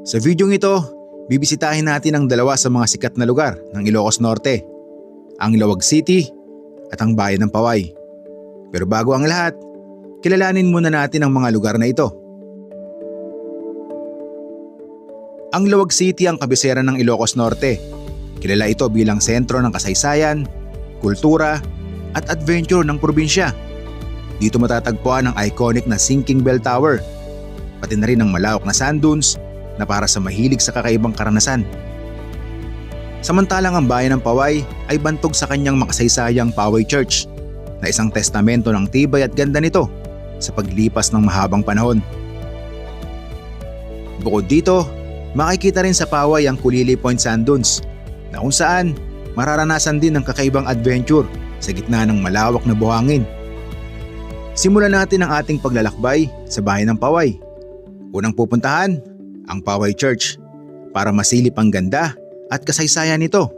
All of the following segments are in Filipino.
Sa videong ito, bibisitahin natin ang dalawa sa mga sikat na lugar ng Ilocos Norte, ang Ilawag City at ang bayan ng Paway. Pero bago ang lahat, kilalanin muna natin ang mga lugar na ito. Ang Ilawag City ang kabisera ng Ilocos Norte. Kilala ito bilang sentro ng kasaysayan, kultura at adventure ng probinsya. Dito matatagpuan ang iconic na Sinking Bell Tower, pati na rin ang malawak na sand dunes na para sa mahilig sa kakaibang karanasan. Samantalang ang bayan ng Paway ay bantog sa kanyang makasaysayang Paway Church na isang testamento ng tibay at ganda nito sa paglipas ng mahabang panahon. Bukod dito, makikita rin sa Paway ang Kulili Point Sand Dunes na kung saan mararanasan din ang kakaibang adventure sa gitna ng malawak na buhangin. Simulan natin ang ating paglalakbay sa bayan ng Paway. Unang pupuntahan, ang Paway Church para masilip ang ganda at kasaysayan nito.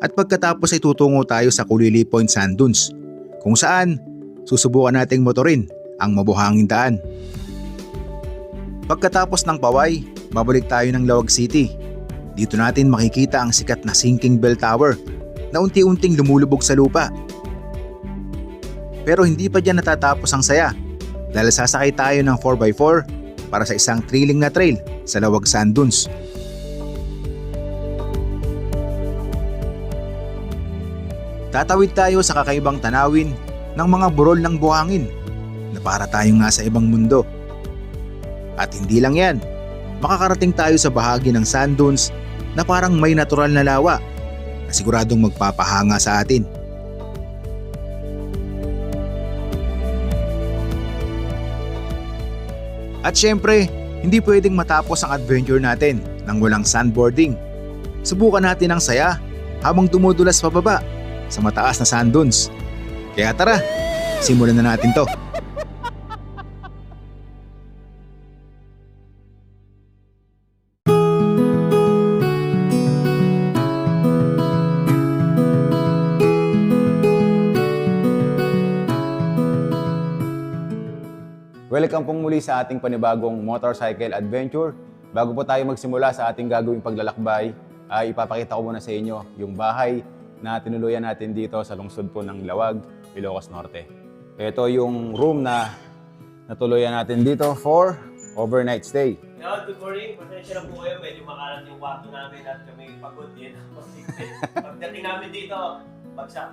At pagkatapos ay tutungo tayo sa Kulili Point Sand Dunes kung saan susubukan nating motorin ang mabuhangin daan. Pagkatapos ng Paway, babalik tayo ng Ilawag City. Dito natin makikita ang sikat na Sinking Bell Tower na unti-unting lumulubog sa lupa. Pero hindi pa dyan natatapos ang saya dahil sasakay tayo ng 4x4 para sa isang thrilling na trail sa Lawag Sand Dunes. Tatawid tayo sa kakaibang tanawin ng mga burol ng buhangin na para tayong nasa ibang mundo. At hindi lang yan, makakarating tayo sa bahagi ng sand dunes na parang may natural na lawa na siguradong magpapahanga sa atin. At syempre, hindi pwedeng matapos ang adventure natin nang walang sandboarding. Subukan natin ang saya habang dumudulas pababa sa mataas na sand dunes. Kaya tara, simulan na natin to. Welcome pong muli sa ating panibagong motorcycle adventure. Bago po tayo magsimula sa ating gagawing paglalakbay, ay ipapakita ko muna sa inyo yung bahay na tinuluyan natin dito sa lungsod po ng Ilawag, Ilocos Norte. Ito yung room na natuluyan natin dito for overnight stay. Good morning. Pasensya na po kayo. Medyo makalat yung kwarto namin at kami pagod din. Pagdating namin dito, bagsak.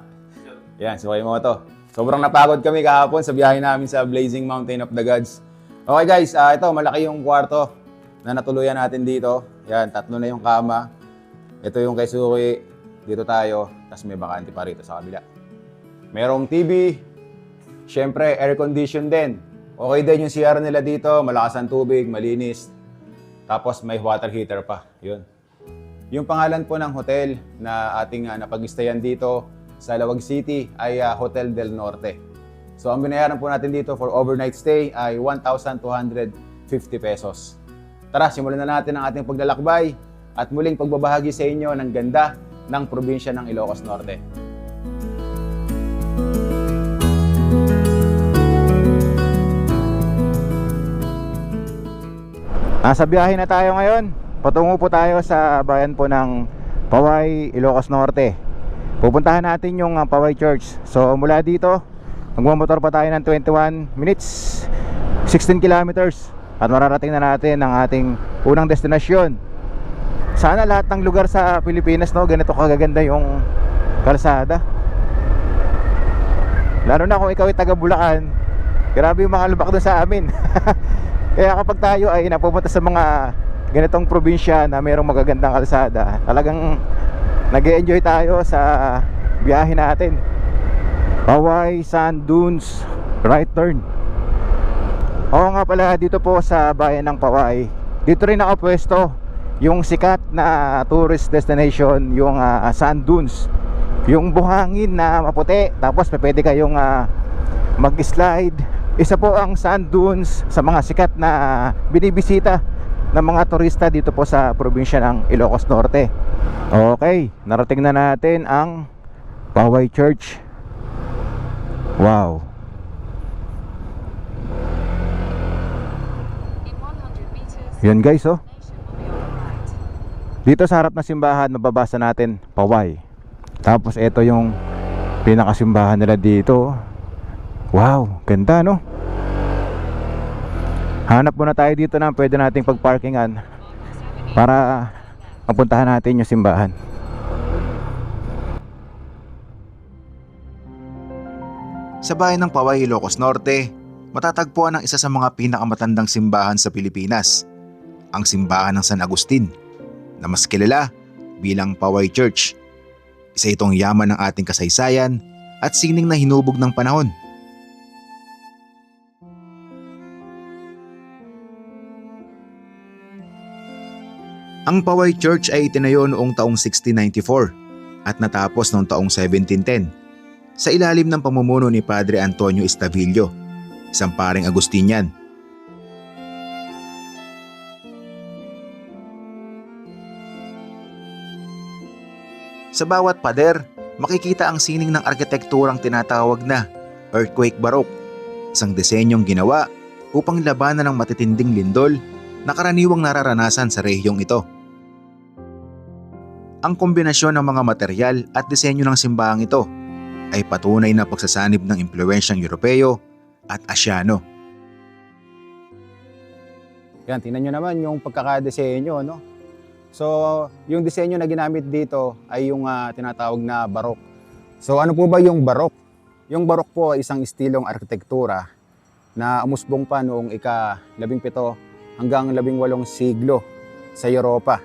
Yan, suway mo ito. Sobrang napagod kami kahapon sa biyahe namin sa Blazing Mountain of the Gods. Okay guys, ito malaki yung kwarto na natuluyan natin dito. Yan, 3 na yung kama. Ito yung kay Suki. Dito tayo. Tapos may bakante pa rito sa kabila. Merong TV. Siyempre, air condition din. Okay din yung CR nila dito. Malakas ang tubig, malinis. Tapos may water heater pa. Yun. Yung pangalan po ng hotel na ating napag-stayan dito sa Ilawag City ay Hotel del Norte. So ang binayaran po natin dito for overnight stay ay 1,250 pesos. Tara, simulan na natin ang ating paglalakbay at muling pagbabahagi sa inyo ng ganda ng probinsya ng Ilocos Norte. Nasa biyahe na tayo ngayon. Patungo po tayo sa bayan po ng Paway, Ilocos Norte. Pupuntahan natin yung Paway Church. So mula dito, magmamotor pa tayo ng 21 minutes, 16 kilometers. At mararating na natin ang ating unang destinasyon. Sana lahat ng lugar sa Pilipinas, no, ganito kagaganda yung kalsada. Lalo na kung ikaw ay taga Bulacan, grabe yung mga lubak doon sa amin. Kaya kapag tayo ay napupunta sa mga ganitong probinsya na mayroong magagandang kalsada, talagang nag-e-enjoy tayo sa biyahe natin. Paway Sand Dunes, right turn. Oo nga pala, dito po sa bayan ng Paway, dito rin nakapwesto yung sikat na tourist destination, yung sand dunes. Yung buhangin na maputi, tapos pwede kayong mag-slide. Isa po ang sand dunes sa mga sikat na binibisita ng mga turista dito po sa probinsya ng Ilocos Norte. Okay, narating na natin ang Paway Church. Wow. Yun guys, oh. Dito sa harap ng simbahan mababasa natin Paway. Tapos ito yung pinakasimbahan nila dito. Wow, ganda no? Hanap muna tayo dito na pwede nating pagparkingan para mapuntahan natin yung simbahan. Sa bayan ng Paway, Ilocos Norte, matatagpuan ang isa sa mga pinakamatandang simbahan sa Pilipinas, ang simbahan ng San Agustin, na mas kilala bilang Paway Church. Isa itong yaman ng ating kasaysayan at sining na hinubog ng panahon. Ang Paway Church ay itinayo noong taong 1694 at natapos noong taong 1710 sa ilalim ng pamumuno ni Padre Antonio Estavillo, isang paring Agustinian. Sa bawat pader, makikita ang sining ng arkitekturang tinatawag na Earthquake Baroque, isang disenyong ginawa upang labanan ng matitinding lindol na karaniwang nararanasan sa rehiyong ito. Ang kombinasyon ng mga material at disenyo ng simbahang ito ay patunay na pagsasanib ng impluwensyang Europeo at Asyano. Yan, tingnan nyo naman yung pagkakadesenyo, no? So, yung disenyo na ginamit dito ay yung tinatawag na Baroque. So, ano po ba yung Baroque? Yung Baroque po ay isang estilong arkitektura na umusbong pa noong ika-17 hanggang 18 siglo sa Europa.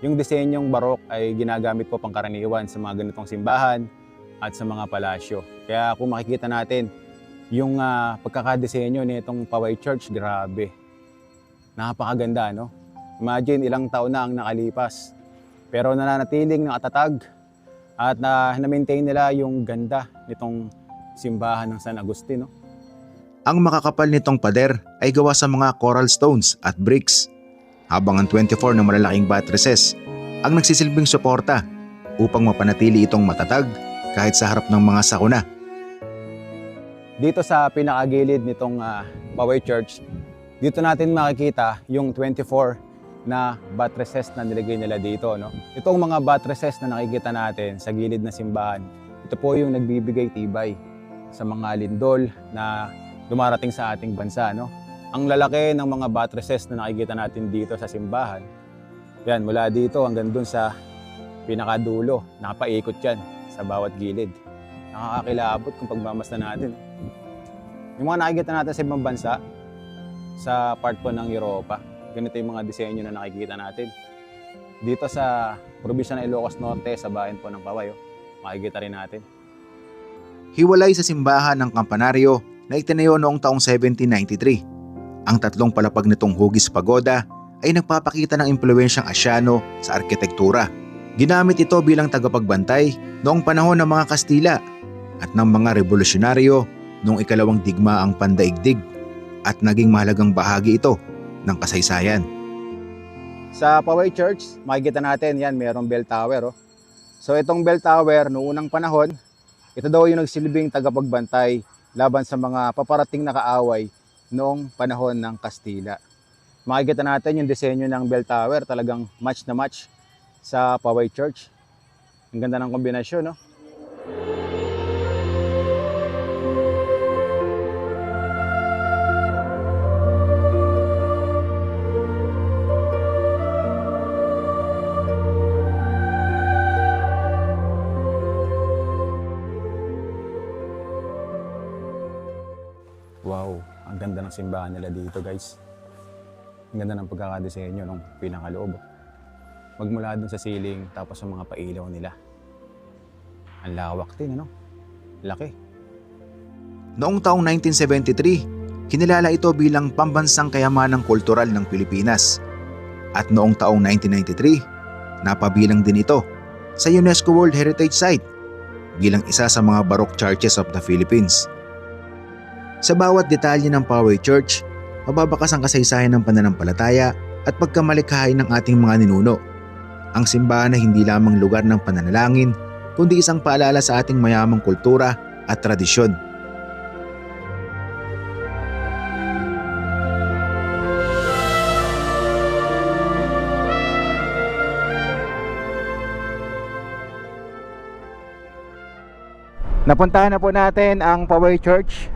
Yung disenyong Baroque ay ginagamit po pangkaraniwan sa mga ganitong simbahan at sa mga palasyo. Kaya kung makikita natin yung pagkakadesenyo nitong Paway Church, grabe. Napakaganda, no? Imagine ilang taon na ang nakalipas. Pero nananatiling nakatatag at na-maintain nila yung ganda nitong simbahan ng San Agustin, no? Ang makakapal nitong pader ay gawa sa mga coral stones at bricks, habang ang 24 na malalaking buttresses ang nagsisilbing suporta upang mapanatili itong matatag kahit sa harap ng mga sakuna. Dito sa pinakagilid nitong Paway Church, dito natin makikita yung 24 na buttresses na nilagay nila dito, no? Itong mga buttresses na nakikita natin sa gilid ng simbahan, ito po yung nagbibigay tibay sa mga lindol na dumarating sa ating bansa, no? Ang lalaki ng mga buttresses na nakikita natin dito sa simbahan, yan, mula dito hanggang dun sa pinakadulo, nakapaikot yan sa bawat gilid. Nakakakilabot kung pagmamasdan natin. Yung mga nakikita natin sa ibang bansa, sa part po ng Europa, ganito yung mga disenyo na nakikita natin. Dito sa probinsya ng Ilocos Norte, sa bayan po ng Paway, makikita rin natin. Hiwalay sa simbahan ng kampanaryo na itinayo noong taong 1793. Ang tatlong palapag nitong hugis pagoda ay nagpapakita ng impluwensyang Asyano sa arkitektura. Ginamit ito bilang tagapagbantay noong panahon ng mga Kastila at ng mga revolusyonaryo noong ikalawang digmaang pandaigdig at naging mahalagang bahagi ito ng kasaysayan. Sa Paway Church, makikita natin yan, mayroong bell tower. Oh. So itong bell tower, noong unang panahon, ito daw yung nagsilbing tagapagbantay laban sa mga paparating na kaaway noong panahon ng Kastila. Makikita natin yung disenyo ng bell tower, talagang match na match sa Paway Church. Ang ganda ng kombinasyon, no? Wow, ang ganda ng simbahan nila dito, guys. Ang ganda ng pagkakadesenyo ng pinakaloob. Magmula dun sa ceiling, tapos ang mga pailaw nila. Ang lawak din, ano? Laki. Noong taong 1973, kinilala ito bilang pambansang kayamanang kultural ng Pilipinas. At noong taong 1993, napabilang din ito sa UNESCO World Heritage Site bilang isa sa mga Baroque churches of the Philippines. Sa bawat detalye ng Paway Church, mababakas ang kasaysayan ng pananampalataya at pagkamalikhain ng ating mga ninuno. Ang simbahan ay hindi lamang lugar ng pananalangin, kundi isang paalala sa ating mayamang kultura at tradisyon. napuntahan na po natin ang Poway Church.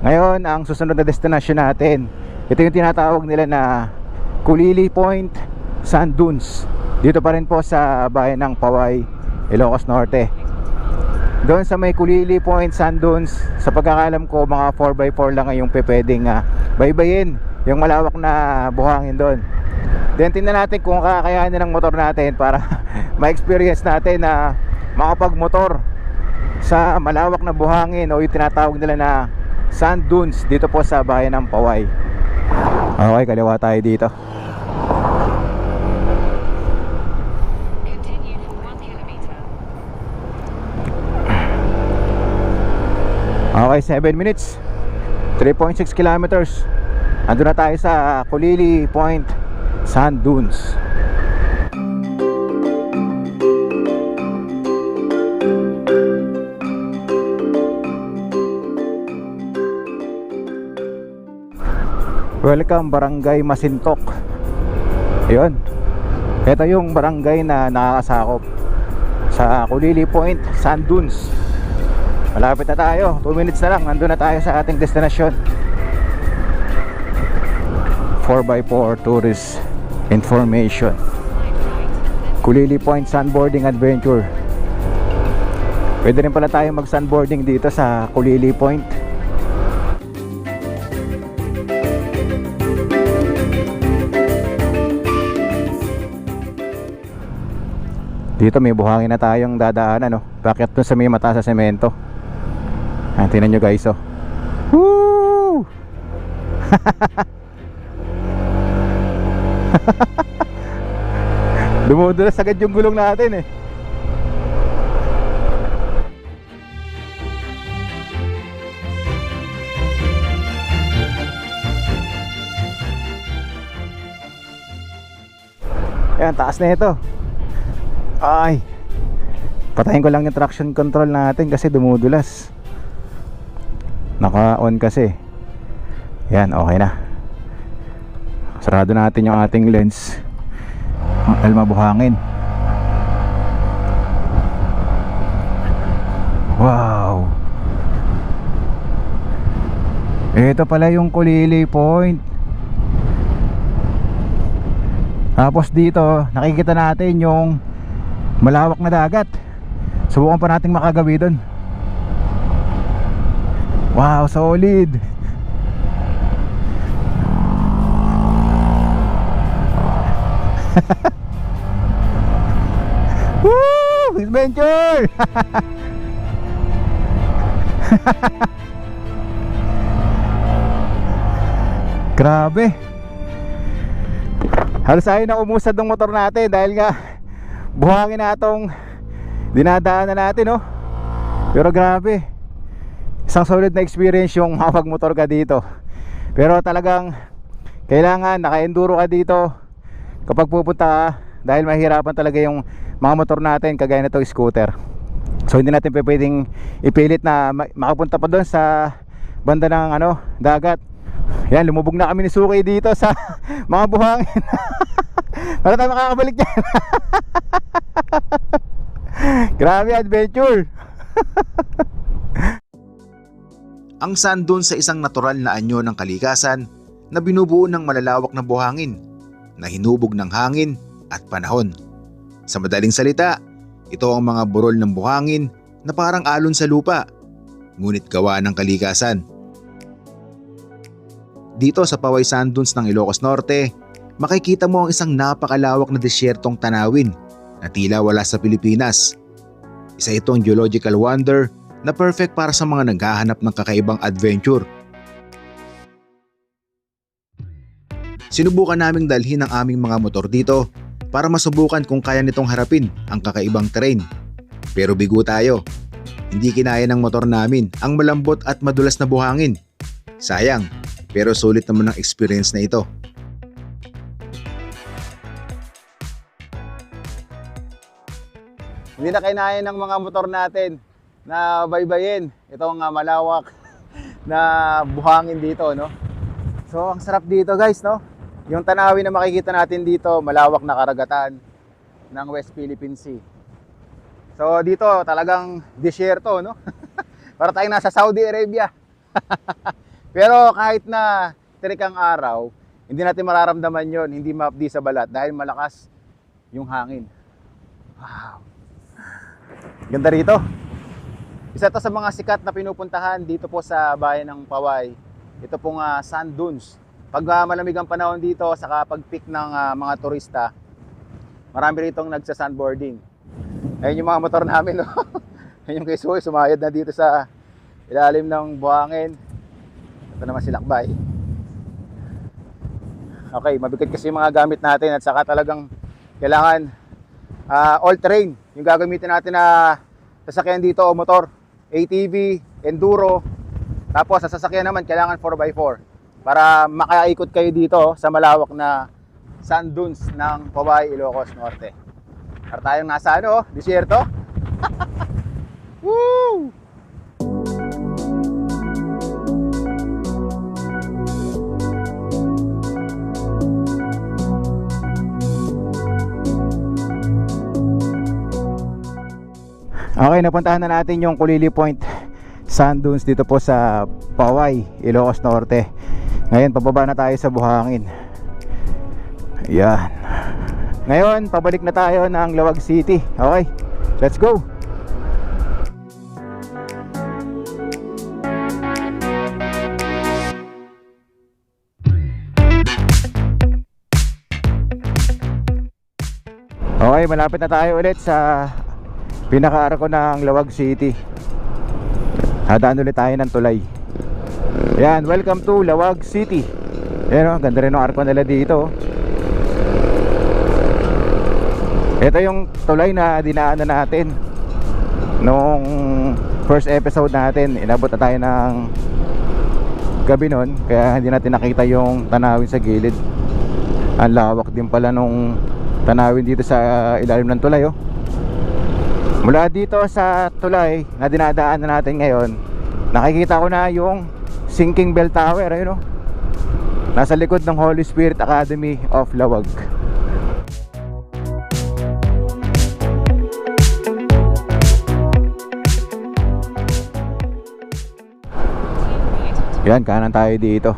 Ngayon, ang susunod na destination natin, ito yung tinatawag nila na Kulili Point Sand Dunes. Dito pa rin po sa bayan ng Poway, Ilocos Norte. Doon sa may Kulili Point Sand Dunes, sa pagkakalam ko mga 4x4 lang yung pwedeng baybayin yung malawak na buhangin doon. Then tingnan natin kung kakayanin ng motor natin para ma-experience natin na makapag-motor sa malawak na buhangin o yung tinatawag nila na sand dunes dito po sa bayan ng Poway. Okay, kaliwa tayo dito. Continue for 1 kilometer. Okay, 7 minutes, 3.6 kilometers. Ando na tayo sa Kulili Point Sand Dunes. Welcome Barangay Masintok. Ayun, ito yung barangay na nakakasakop sa Kulili Point Sand Dunes. Malapit na tayo, 2 minutes na lang, nandun na tayo sa ating destinasyon. 4x4 tourist information, Kulili Point Sandboarding Adventure. Pwede rin pala tayo mag sandboarding dito sa Kulili Point. Dito may buhangin na tayong dadaanan, no? Bakit dun sa may mataas sa semento. Tingnan nyo guys, oh. Woo! Dumudulas agad yung gulong natin, eh. Ayan, taas na ito. Ay, patayin ko lang yung traction control natin kasi dumudulas. Naka-on kasi. Yan, okay na. Sarado natin yung ating lens dahil mabuhangin. Wow, ito pala yung Kulili Point. Tapos dito nakikita natin yung malawak na dagat. Subukan pa nating makagawi doon. Wow, solid. Woo! Adventure! Grabe. Halos ayaw na umusad ng motor natin dahil nga buhangin na itong dinadaanan natin, no? Pero grabe, isang solid na experience yung makapag-motor ka dito. Pero talagang kailangan naka-enduro ka dito kapag pupunta ka, dahil mahirapan talaga yung mga motor natin kagaya na itong scooter. So hindi natin pwedeng ipilit na makapunta pa doon sa banda ng dagat. Yan, lumubog na kami ni Suki dito sa mga buhangin. Para tayo makakabalik dyan. Grabe adventure. Ang sand dunes sa isang natural na anyo ng kalikasan na binubuo ng malalawak na buhangin na hinubog ng hangin at panahon. Sa madaling salita, ito ang mga burol ng buhangin na parang alon sa lupa, ngunit gawa ng kalikasan. Dito sa Poway Sand Dunes ng Ilocos Norte, makikita mo ang isang napakalawak na desyertong tanawin na tila wala sa Pilipinas. Isa itong geological wonder na perfect para sa mga naghahanap ng kakaibang adventure. Sinubukan naming dalhin ang aming mga motor dito para masubukan kung kaya nitong harapin ang kakaibang terrain. Pero bigo tayo. Hindi kinaya ng motor namin ang malambot at madulas na buhangin. Sayang, pero sulit naman ang experience na ito. Hindi na kinaya ng mga motor natin na baybayin itong malawak na buhangin dito, no? So ang sarap dito guys, no? Yung tanawin na makikita natin dito, malawak na karagatan ng West Philippine Sea. So dito talagang disyerto, no? Para tayong nasa Saudi Arabia. Pero kahit na tirik ang araw, hindi natin mararamdaman yon, hindi mapdi sa balat dahil malakas yung hangin. Wow. Ganda rito. Isa to sa mga sikat na pinupuntahan dito po sa bayan ng Paway. Ito pong sand dunes. Pag malamig ang panahon dito, saka pag-peak ng mga turista, marami ritong nagsa-sandboarding. Ayun yung mga motor namin, no? Ayun yung kay Suy, sumayad na dito sa ilalim ng buhangin. Ito naman si Lakbay. Okay, mabigat kasi yung mga gamit natin at saka talagang kailangan all terrain yung gagamitin natin na sasakyan dito o motor. ATV, enduro, tapos sa sasakyan naman kailangan 4x4 para makaikot kayo dito sa malawak na sand dunes ng Paway, Ilocos Norte. Para tayong nasa disyerto. Woo! Okay, napuntahan na natin yung Kulili Point Sand Dunes dito po sa Paway, Ilocos Norte. Ngayon, pababa na tayo sa buhangin. Ayan. Ngayon, pabalik na tayo ng Lawag City. Okay, let's go! Okay, malapit na tayo ulit sa pinaka-arko ng Lawag City. Hadaan ulit tayo ng tulay. Yan, welcome to Lawag City. Yan, ganda rin ang arko nila dito. Ito yung tulay na dinaanan natin nung first episode natin. Inabot na tayo ng gabi nun, kaya hindi natin nakita yung tanawin sa gilid. Ang lawak din pala nung tanawin dito sa ilalim ng tulay, Mula dito sa tulay na dinadaanan natin ngayon, nakikita ko na yung Sinking Bell Tower, ayun, nasa likod ng Holy Spirit Academy of Lawag. Yan, kanan tayo dito.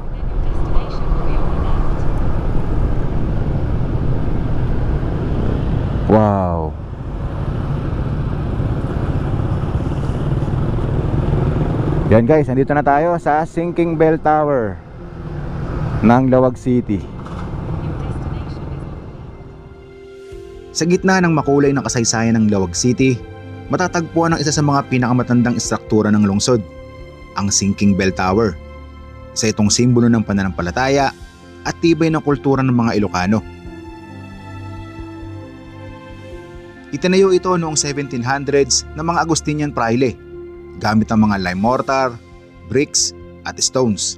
Wow. Yan guys, nandito na tayo sa Sinking Bell Tower ng Lawag City. Sa gitna ng makulay na kasaysayan ng Lawag City, matatagpuan ang isa sa mga pinakamatandang istruktura ng lungsod, ang Sinking Bell Tower. Isa itong simbolo ng pananampalataya at tibay ng kultura ng mga Ilocano. Itinayo ito noong 1700s ng mga Agustinian praile, gamit ang mga lime mortar, bricks at stones.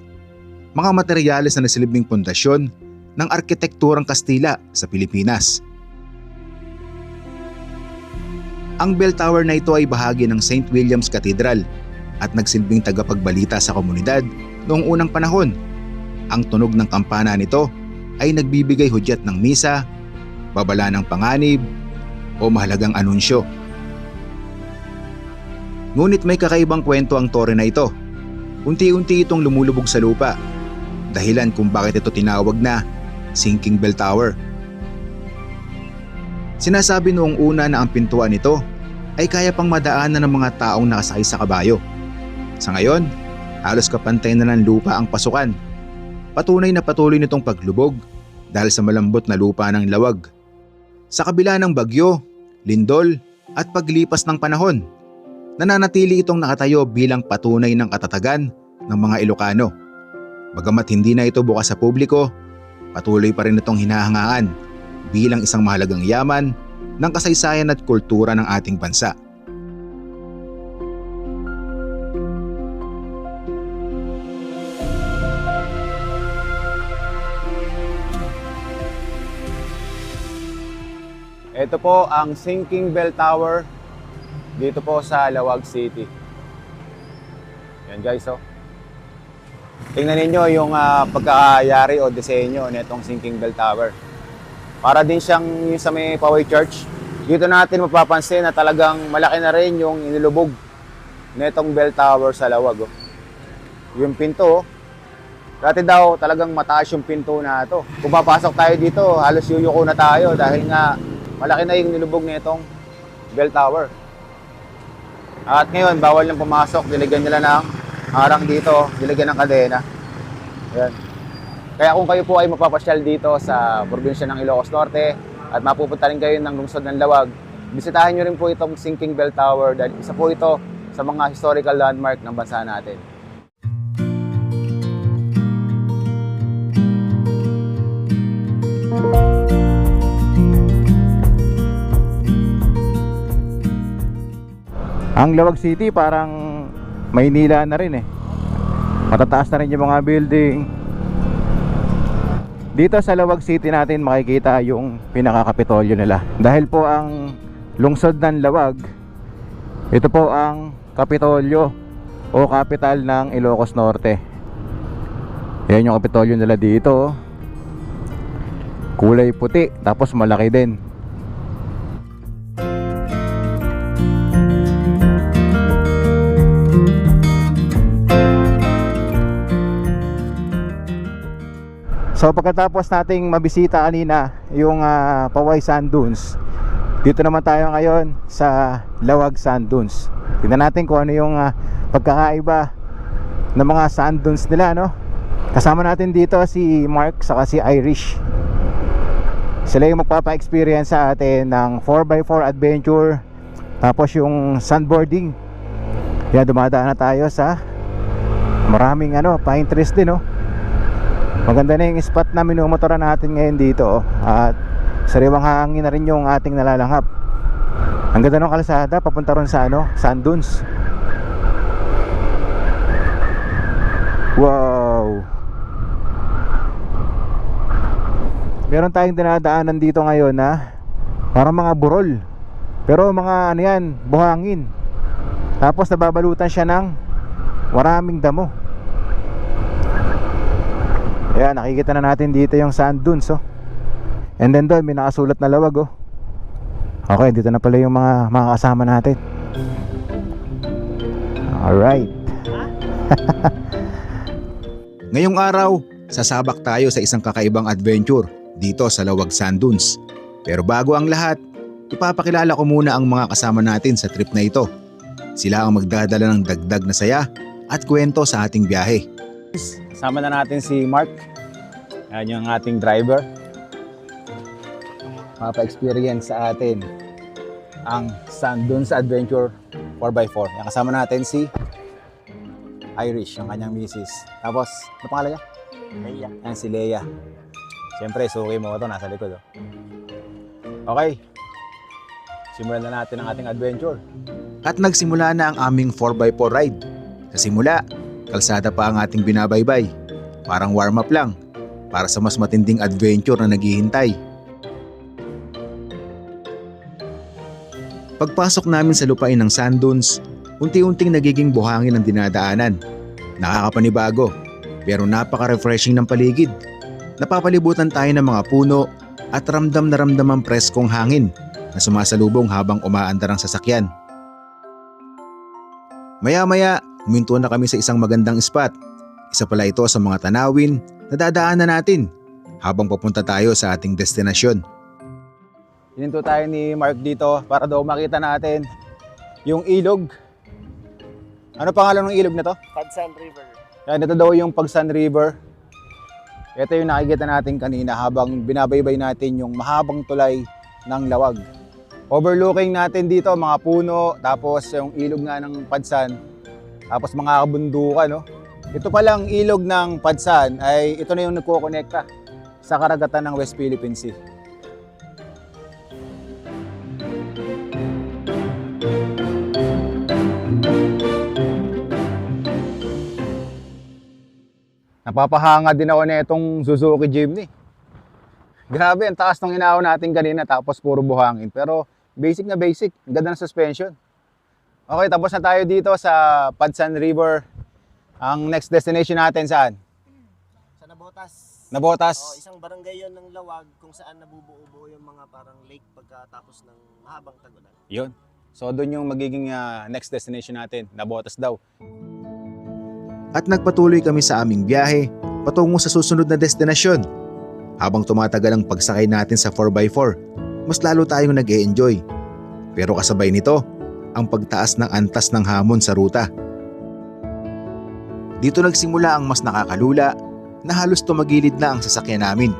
Mga materyales na nasilbing pundasyon ng arkitekturang Kastila sa Pilipinas. Ang bell tower na ito ay bahagi ng St. William's Cathedral at nagsilbing tagapagbalita sa komunidad noong unang panahon. Ang tunog ng kampana nito ay nagbibigay hudyat ng misa, babala ng panganib o mahalagang anunsyo. Ngunit may kakaibang kwento ang tore na ito. Unti-unti itong lumulubog sa lupa, dahilan kung bakit ito tinawag na Sinking Bell Tower. Sinasabi noong una na ang pintuan nito ay kaya pang madaanan ng mga taong nakasakay sa kabayo. Sa ngayon, halos kapantay na ng lupa ang pasukan. Patunay na patuloy nitong paglubog dahil sa malambot na lupa ng Lawag. Sa kabila ng bagyo, lindol at paglipas ng panahon, nananatili itong nakatayo bilang patunay ng katatagan ng mga Ilocano. Bagamat hindi na ito bukas sa publiko, patuloy pa rin itong hinahangaan bilang isang mahalagang yaman ng kasaysayan at kultura ng ating bansa. Ito po ang Sinking Bell Tower dito po sa Lawag City. Yan guys, tingnan ninyo yung pagkakayari o disenyo nitong Sinking Bell Tower. Para din siyang yung sa may Paway Church. Dito natin mapapansin na talagang malaki na rin yung inilubog netong bell tower sa Lawag. Oh. Yung pinto, oh. Dati daw talagang mataas yung pinto na ito. Kung papasok tayo dito, halos yuyuko na tayo dahil nga malaki na yung nilubog nitong bell tower. At ngayon, bawal nang pumasok. Nilagyan nila ng harang dito, nilagyan ng kadena. Ayan. Kaya kung kayo po ay mapapasyal dito sa probinsya ng Ilocos Norte at mapupunta rin kayo ng lungsod ng Lawag, bisitahin nyo rin po itong Sinking Bell Tower dahil isa po ito sa mga historical landmark ng bansa natin. Ang Lawag City parang Maynila na rin eh. Matataas na rin yung mga building. Dito sa Lawag City natin makikita yung pinakakapitolyo nila. Dahil po ang lungsod ng Lawag, ito po ang kapitolyo o capital ng Ilocos Norte. Yan yung kapitolyo nila dito. Kulay puti, tapos malaki din. So pagkatapos nating mabisita kanina yung Paway Sand Dunes, dito naman tayo ngayon sa Lawag Sand Dunes. Tingnan natin kung ano yung pagkakaiba ng mga sand dunes nila, no? Kasama natin dito si Mark saka si Irish. Sila yung magpapa-experience sa atin ng 4x4 adventure, tapos yung sandboarding. Yan, dumadaan na tayo sa maraming pine trees din, no? Maganda na yung spot na minumotoran natin ngayon dito, oh. At sariwang hangin na rin yung ating nalalanghap. Ang ganda ng kalsada papunta ron sa sand dunes. Wow. Meron tayong dinadaanan dito ngayon na parang mga burol, pero mga yan, buhangin. Tapos nababalutan siya ng maraming damo. Ayan, nakikita na natin dito yung sand dunes, oh. And then doon may nakasulat na Lawag, oh. Okay, dito na pala yung mga kasama natin. Alright. Ngayong araw, sasabak tayo sa isang kakaibang adventure dito sa Lawag Sand Dunes. Pero bago ang lahat, ipapakilala ko muna ang mga kasama natin sa trip na ito. Sila ang magdadala ng dagdag na saya at kwento sa ating biyahe. Kasama na natin si Mark. Yan yung ating driver. Mapa-experience sa atin ang Sand Dunes Adventure 4x4. Yan, kasama natin si Irish, yung kanyang misis. Tapos, ano pangalan niya? Leia. Yan, si Leia. Siyempre, suki mo ito, nasa likod. Oh. Okay. Simulan na natin ang ating adventure. At nagsimula na ang aming 4x4 ride. Sa simula, kalsada pa ang ating binabaybay. Parang warm up lang para sa mas matinding adventure na naghihintay. Pagpasok namin sa lupain ng sand dunes, unti-unting nagiging buhangin ang dinadaanan. Nakakapanibago, pero napaka-refreshing ng paligid. Napapalibutan tayo ng mga puno at ramdam na ramdam ang preskong hangin na sumasalubong habang umaandar ang sasakyan. Maya-maya, huminto na kami sa isang magandang spot. Isa pala ito sa mga tanawin na dadaanan natin habang papunta tayo sa ating destinasyon. Hininto tayo ni Mark dito para daw makita natin yung ilog. Ano pangalan ng ilog na to? Padsan River. Yan, ito daw yung Pagsan River. Ito yung nakikita natin kanina habang binabaybay natin yung mahabang tulay ng Lawag. Overlooking natin dito mga puno, tapos yung ilog nga ng Padsan, tapos mga kabundukan, no? Ito palang ilog ng Padsan ay ito na yung nagkokonekta sa karagatan ng West Philippine Sea. Napapahanga din ako na itong Suzuki Jimny. Grabe, ang taas ng inaaw natin kanina tapos puro buhangin. Pero basic na basic. Ang ganda ng suspension. Okay, tapos na tayo dito sa Padsan River. Ang next destination natin saan? Sa Nabotas. Nabotas. Isang barangay yon ng Lawag kung saan nabubuo yung mga parang lake pagkatapos ng mahabang tagulan. Yun. So doon yung magiging next destination natin, Navotas daw. At nagpatuloy kami sa aming biyahe patungo sa susunod na destinasyon. Habang tumatagal ang pagsakay natin sa 4x4, mas lalo tayong nag-e-enjoy. Pero kasabay nito, ang pagtaas ng antas ng hamon sa ruta. Dito nagsimula ang mas nakakalula na halos tumagilid na ang sasakyan namin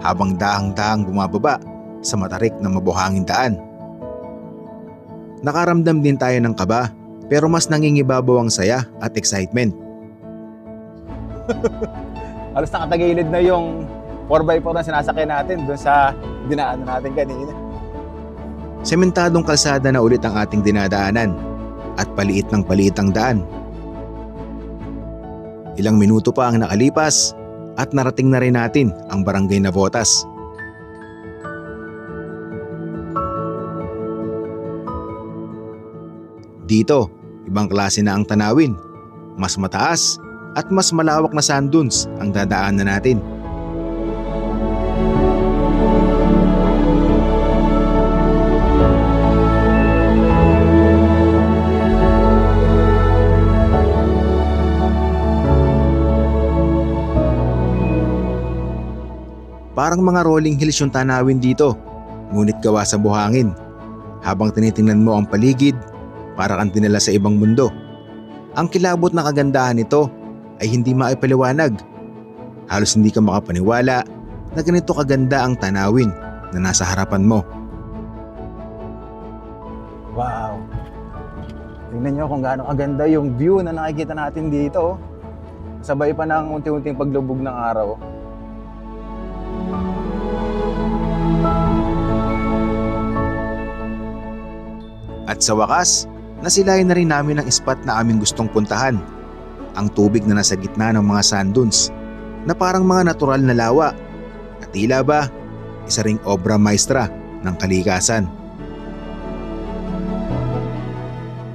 habang dahang-dahang bumababa sa matarik na mabuhangin daan. Nakaramdam din tayo ng kaba pero mas nangingibabaw ang saya at excitement. Halos nakatagilid na yung 4x4 na sinasakyan natin doon sa dinaanan natin kanina. Sementadong kalsada na ulit ang ating dinadaanan at paliit ng paliit ang daan. Ilang minuto pa ang nakalipas at narating na rin natin ang barangay Navotas. Dito, ibang klase na ang tanawin. Mas mataas at mas malawak na sand dunes ang dadaanan natin. Parang mga rolling hills yung tanawin dito, ngunit gawa sa buhangin. Habang tinitingnan mo ang paligid, para kang dinala sa ibang mundo. Ang kilabot na kagandahan nito ay hindi maipaliwanag. Halos hindi ka makapaniwala na ganito kaganda ang tanawin na nasa harapan mo. Wow! Tingnan nyo kung gaano kaganda yung view na nakikita natin dito. Sabay pa ng unti-unting paglubog ng araw. At sa wakas, nasilayan na rin namin ang spot na aming gustong puntahan. Ang tubig na nasa gitna ng mga sand dunes na parang mga natural na lawa. At tila ba, isa ring obra maestra ng kalikasan.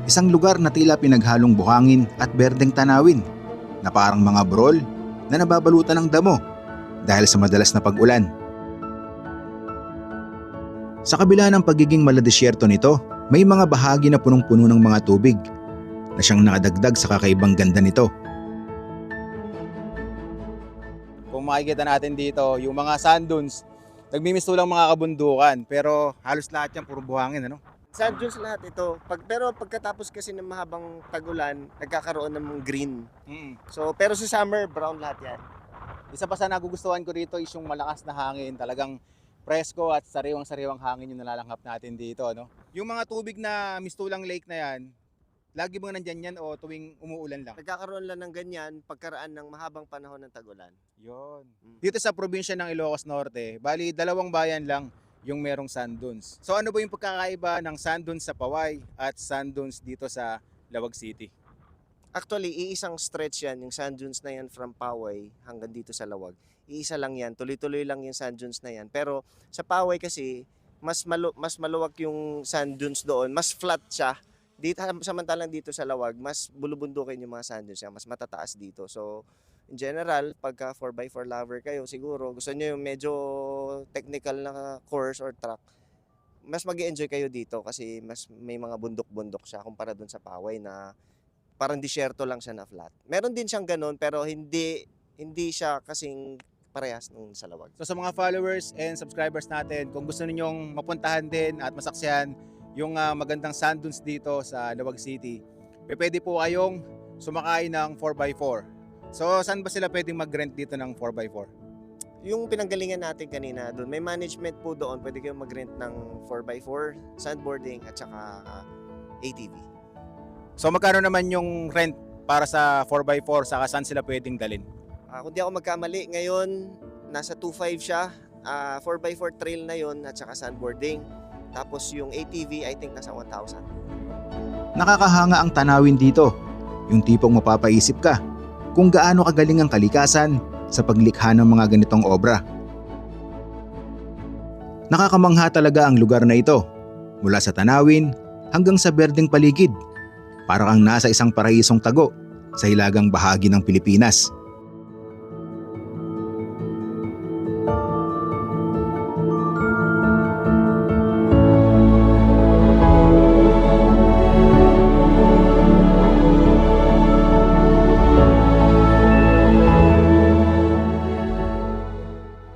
Isang lugar na tila pinaghalong buhangin at berdeng tanawin na parang mga brol na nababalutan ng damo dahil sa madalas na pag-ulan. Sa kabila ng pagiging maladesyerto nito, may mga bahagi na punong-puno ng mga tubig na siyang nakadagdag sa kakaibang ganda nito. Kung makikita natin dito, yung mga sand dunes, nagmimistulang mga kabundukan, pero halos lahat yan puro buhangin, ano? Sand dunes lahat ito. Pero pagkatapos kasi ng mahabang tag-ulan, nagkakaroon ng green. So, pero sa summer, brown lahat yan. Isa pa sa nagugustuhan ko dito is yung malakas na hangin, talagang presko at sariwang-sariwang hangin yung nalalanghap natin dito, no? Yung mga tubig na mistulang lake na yan, lagi bang nandyan yan o tuwing umuulan lang? Nagkakaroon lang ng ganyan pagkaraan ng mahabang panahon ng tag-ulan. Yun. Dito sa probinsya ng Ilocos Norte, bali 2 bayan lang yung merong sand dunes. So ano ba yung pagkakaiba ng sand dunes sa Paway at sand dunes dito sa Lawag City? Actually, iisang stretch yan, yung sand dunes na yan from Paway hanggang dito sa Lawag. Iisa lang yan, tuloy-tuloy lang yung sand dunes na yan. Pero sa Paway kasi, mas maluwag yung sand dunes doon, mas flat siya. Dito, samantalang dito sa Lawag, mas bulubundukin yung mga sand dunes, mas matataas dito. So, in general, pagka 4x4 lover kayo, siguro gusto nyo yung medyo technical na course or track, mas mag-enjoy kayo dito kasi mas may mga bundok-bundok siya kumpara dun sa Paway na parang disyerto lang siya na flat. Meron din siyang ganun pero hindi siya kasing parehas nung sa Lawag. So sa mga followers and subscribers natin, kung gusto ninyong mapuntahan din at masaksihan yung magandang sand dunes dito sa Lawag City, pwede po kayong sumakay ng 4x4. So saan ba sila pwedeng mag-rent dito ng 4x4? Yung pinanggalingan natin kanina doon, may management po doon, pwede kayong mag-rent ng 4x4, sandboarding at saka ATV. So magkano naman yung rent para sa 4x4 saka saan sila pwedeng dalhin? Kung di ako magkamali, ngayon nasa 2.5 siya. 4x4 trail na yon at saka sandboarding. Tapos yung ATV, I think nasa 1,000. Nakakahanga ang tanawin dito, yung tipong mapapaisip ka kung gaano kagaling ang kalikasan sa paglikha ng mga ganitong obra. Nakakamangha talaga ang lugar na ito, mula sa tanawin hanggang sa berdeng paligid. Para kang nasa isang paraisong tago sa hilagang bahagi ng Pilipinas.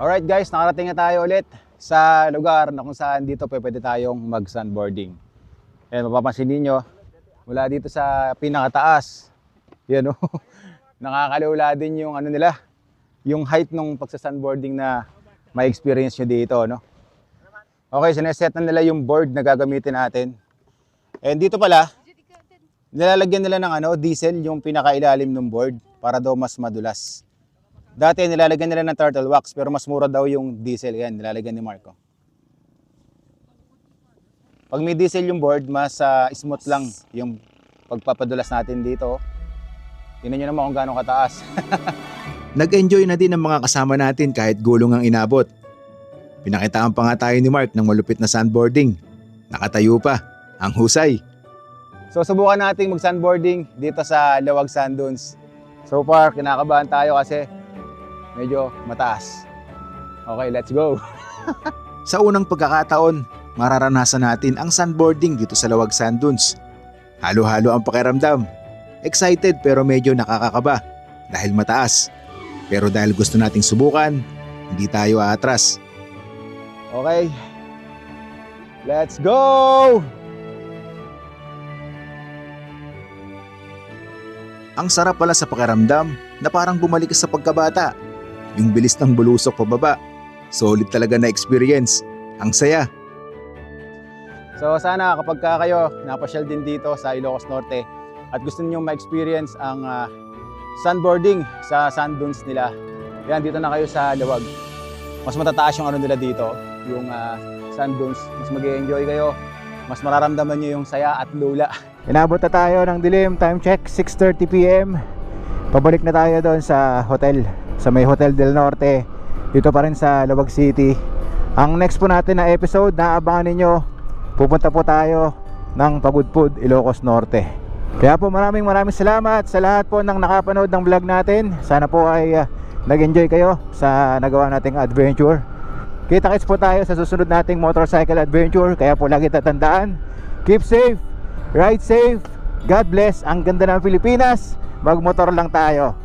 Alright guys, nakarating na tayo ulit sa lugar na kung saan dito pwede tayong mag-sandboarding. Ayan, mapapansin ninyo, mula dito sa pinakataas, yan o, nakakalula din yung ano nila, yung height ng pagsa-sandboarding na may experience nyo dito, no? Okay, sineset na nila yung board na gagamitin natin. And dito pala, nilalagyan nila ng diesel yung pinakailalim ng board para daw mas madulas. Dati nilalagyan nila ng turtle wax pero mas mura daw yung diesel. Yan, nilalagyan ni Marco. Pag may diesel yung board, mas smooth lang yung pagpapadulas natin dito. Tingnan nyo naman kung gaano kataas. Nag-enjoy na din ang mga kasama natin kahit gulong ang inabot. Pinakitaan pa nga tayo ni Mark ng malupit na sandboarding. Nakatayo pa, ang husay. So subukan nating mag-sandboarding dito sa Lawag Sand Dunes. So far, kinakabahan tayo kasi medyo mataas. Okay, let's go. Sa unang pagkakataon, mararanasan natin ang sandboarding dito sa Lawag Sand Dunes. Halo-halo ang pakiramdam. Excited pero medyo nakakakaba dahil mataas. Pero dahil gusto nating subukan, hindi tayo aatras. Okay. Let's go! Ang sarap pala sa pakiramdam na parang bumalik ka sa pagkabata. Yung bilis ng bulusok pababa. Solid talaga na experience. Ang saya. So sana kapag kayo napasyal din dito sa Ilocos Norte at gusto niyo ma-experience ang sandboarding sa sand dunes nila, yan, dito na kayo sa Lawag. Mas matataas yung nila dito, yung sand dunes. Mas mag-enjoy kayo, mas mararamdaman niyo yung saya at lula. Inabot na tayo ng dilim, time check 6:30 PM. Pabalik na tayo doon sa hotel, sa may Hotel del Norte, dito pa rin sa Lawag City. Ang next po natin na episode na abangan ninyo, pupunta po tayo ng Pagudpud, Ilocos Norte. Kaya po maraming salamat sa lahat po ng nakapanood ng vlog natin. Sana po ay nag-enjoy kayo sa nagawa nating adventure. Kita-kits po tayo sa susunod nating motorcycle adventure. Kaya po lagi tatandaan, keep safe, ride safe, God bless. Ang ganda ng Pilipinas, magmotor lang tayo.